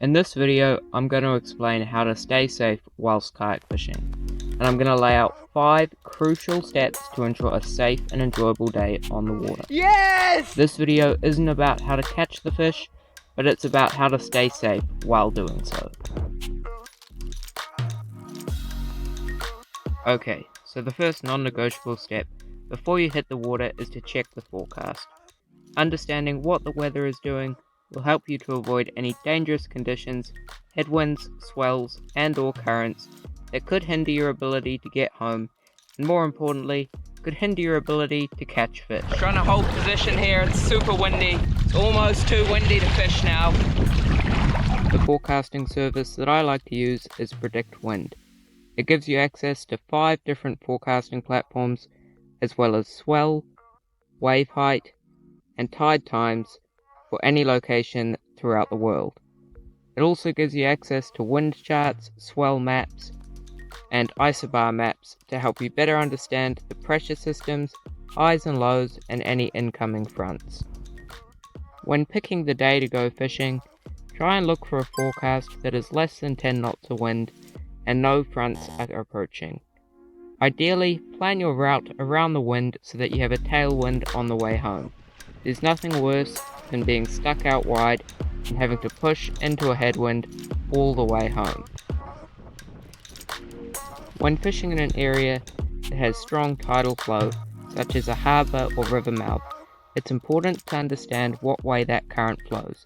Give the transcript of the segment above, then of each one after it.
In this video, I'm going to explain how to stay safe whilst kayak fishing, and I'm going to lay out 5 crucial steps to ensure a safe and enjoyable day on the water. Yes! This video isn't about how to catch the fish, but it's about how to stay safe while doing so. Okay, so the first non-negotiable step before you hit the water is to check the forecast. Understanding what the weather is doing will help you to avoid any dangerous conditions, headwinds, swells, and/or currents that could hinder your ability to get home, and more importantly, could hinder your ability to catch fish. Trying to hold position here, it's super windy. It's almost too windy to fish now. The forecasting service that I like to use is Predict Wind. It gives you access to 5 different forecasting platforms, as well as swell, wave height, and tide times for any location throughout the world. It also gives you access to wind charts, swell maps, and isobar maps to help you better understand the pressure systems, highs and lows, and any incoming fronts. When picking the day to go fishing, try and look for a forecast that is less than 10 knots of wind and no fronts are approaching. Ideally, plan your route around the wind so that you have a tailwind on the way home. There's nothing worse than being stuck out wide and having to push into a headwind all the way home. When fishing in an area that has strong tidal flow, such as a harbour or river mouth, it's important to understand what way that current flows.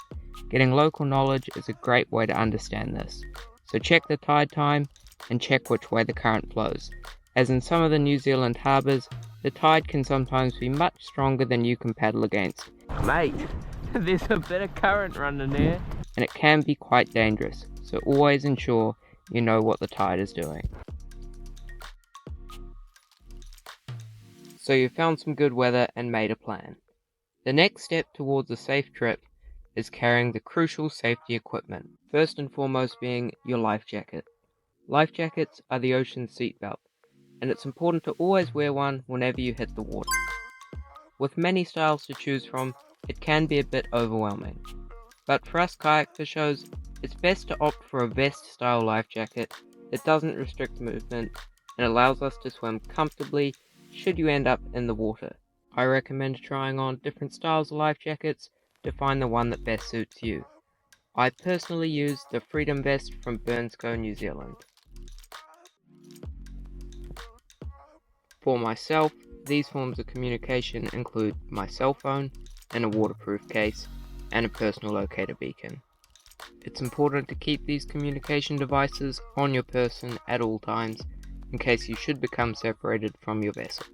Getting local knowledge is a great way to understand this, so check the tide time and check which way the current flows, as in some of the New Zealand harbours, the tide can sometimes be much stronger than you can paddle against. Mate, there's a bit of current running there. And it can be quite dangerous, so always ensure you know what the tide is doing. So you've found some good weather and made a plan. The next step towards a safe trip is carrying the crucial safety equipment, first and foremost being your life jacket. Life jackets are the ocean's seatbelt, and it's important to always wear one whenever you hit the water. With many styles to choose from, it can be a bit overwhelming. But for us kayak fishers, it's best to opt for a vest style life jacket that doesn't restrict movement and allows us to swim comfortably should you end up in the water. I recommend trying on different styles of life jackets to find the one that best suits you. I personally use the Freedom Vest from Burnsco, New Zealand. For myself, these forms of communication include my cell phone and a waterproof case and a personal locator beacon. It's important to keep these communication devices on your person at all times in case you should become separated from your vessel.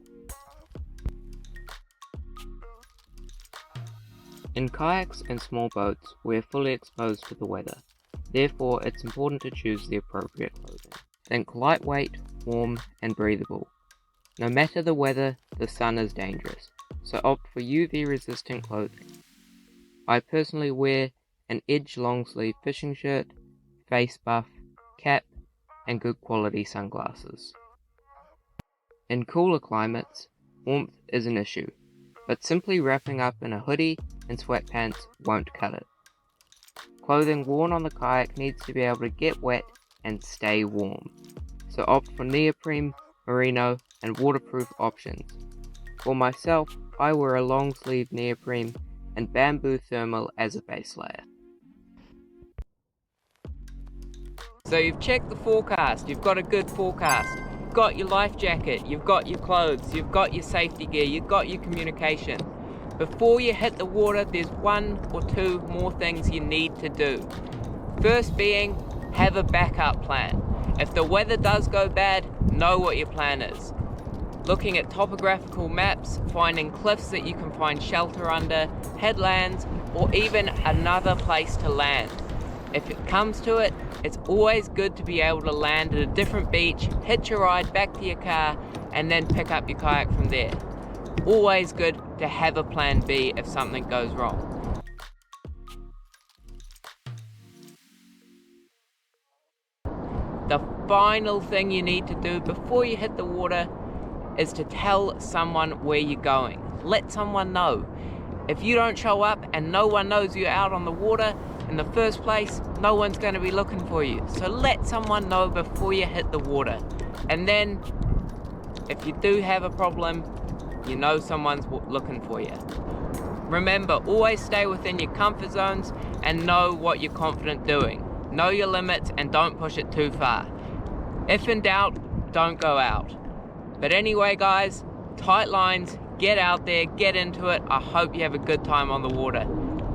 In kayaks and small boats, we are fully exposed to the weather. Therefore, it's important to choose the appropriate clothing. Think lightweight, warm, and breathable. No matter the weather, the sun is dangerous, so opt for UV resistant clothing. I personally wear an Edge long sleeve fishing shirt, face buff, cap, and good quality sunglasses. In cooler climates, warmth is an issue, but simply wrapping up in a hoodie and sweatpants won't cut it. Clothing worn on the kayak needs to be able to get wet and stay warm, so opt for neoprene, merino, and waterproof options. For myself, I wear a long sleeve neoprene and bamboo thermal as a base layer. So you've checked the forecast, you've got a good forecast, you've got your life jacket, you've got your clothes, you've got your safety gear, you've got your communication. Before you hit the water, there's 1 or 2 more things you need to do. First being, have a backup plan. If the weather does go bad, know what your plan is. Looking at topographical maps, finding cliffs that you can find shelter under, headlands, or even another place to land. If it comes to it, it's always good to be able to land at a different beach, hitch a ride back to your car, and then pick up your kayak from there. Always good to have a plan B if something goes wrong. The final thing you need to do before you hit the water is to tell someone where you're going. Let someone know. If you don't show up and no one knows you're out on the water, in the first place, no one's going to be looking for you. So let someone know before you hit the water. And then, if you do have a problem, you know someone's looking for you. Remember, always stay within your comfort zones and know what you're confident doing. Know your limits and don't push it too far. If in doubt, don't go out. But anyway guys, tight lines, get out there, get into it. I hope you have a good time on the water.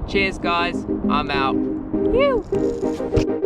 Cheers guys, I'm out. Whew.